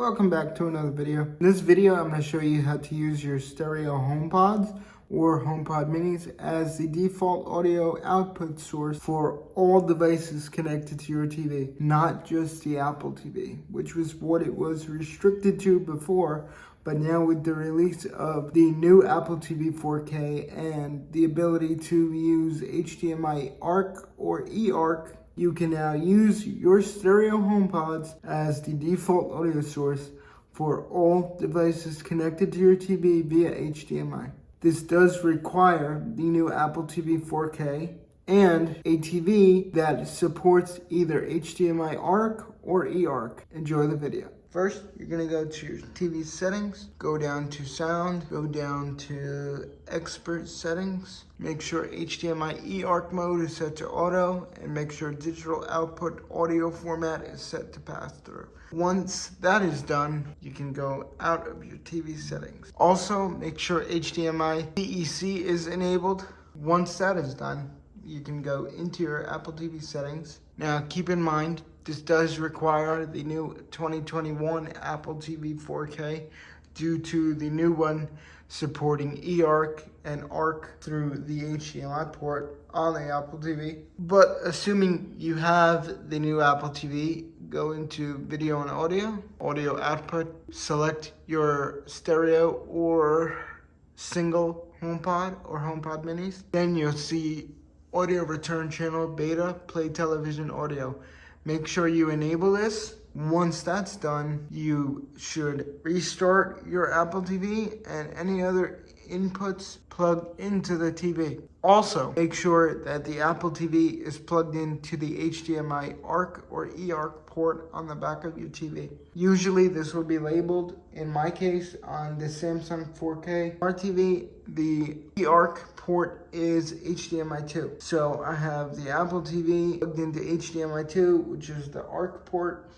Welcome back to another video. In this video, I'm going to show you how to use your stereo HomePods or HomePod minis as the default audio output source for all devices connected to your TV, not just the Apple TV, which was what it was restricted to before. But now with the release of the new Apple TV 4K and the ability to use HDMI ARC or eARC, you can now use your stereo HomePods as the default audio source for all devices connected to your TV via HDMI. This does require the new Apple TV 4K and a TV that supports either HDMI ARC or eARC. Enjoy the video. First, you're going to go to your TV settings, go down to sound, go down to expert settings, make sure HDMI eARC mode is set to auto, and make sure digital output audio format is set to pass through. Once that is done, you can go out of your TV settings. Also, make sure HDMI DEC is enabled. Once that is done, you can go into your Apple TV settings. Now, keep in mind, this does require the new 2021 Apple TV 4K due to the new one supporting eARC and ARC through the HDMI port on the Apple TV. But assuming you have the new Apple TV, go into video and audio output, select your stereo or single HomePod or HomePod minis. Then you'll see audio return channel beta, play television audio. Make sure you enable this. Once that's done, you should restart your Apple TV and any other inputs plugged into the TV. Also, make sure that the Apple TV is plugged into the HDMI ARC or eARC port on the back of your TV. Usually this will be labeled, in my case, on the Samsung 4K Smart TV, the eARC port is HDMI 2. So I have the Apple TV plugged into HDMI 2, which is the ARC port,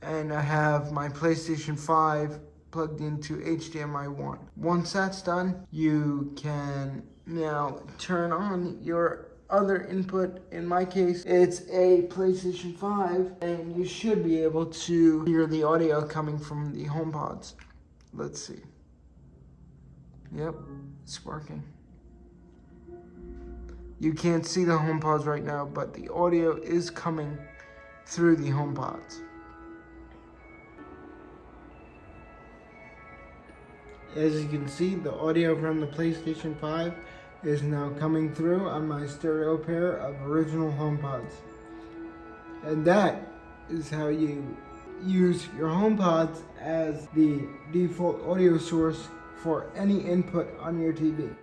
and I have my PlayStation 5 plugged into HDMI 1. Once that's done, you can now turn on your other input. In my case, it's a PlayStation 5, and you should be able to hear the audio coming from the HomePods. Let's see. Yep, it's working. You can't see the HomePods right now, but the audio is coming through the HomePods. As you can see, the audio from the PlayStation 5 is now coming through on my stereo pair of original HomePods. And that is how you use your HomePods as the default audio source for any input on your TV.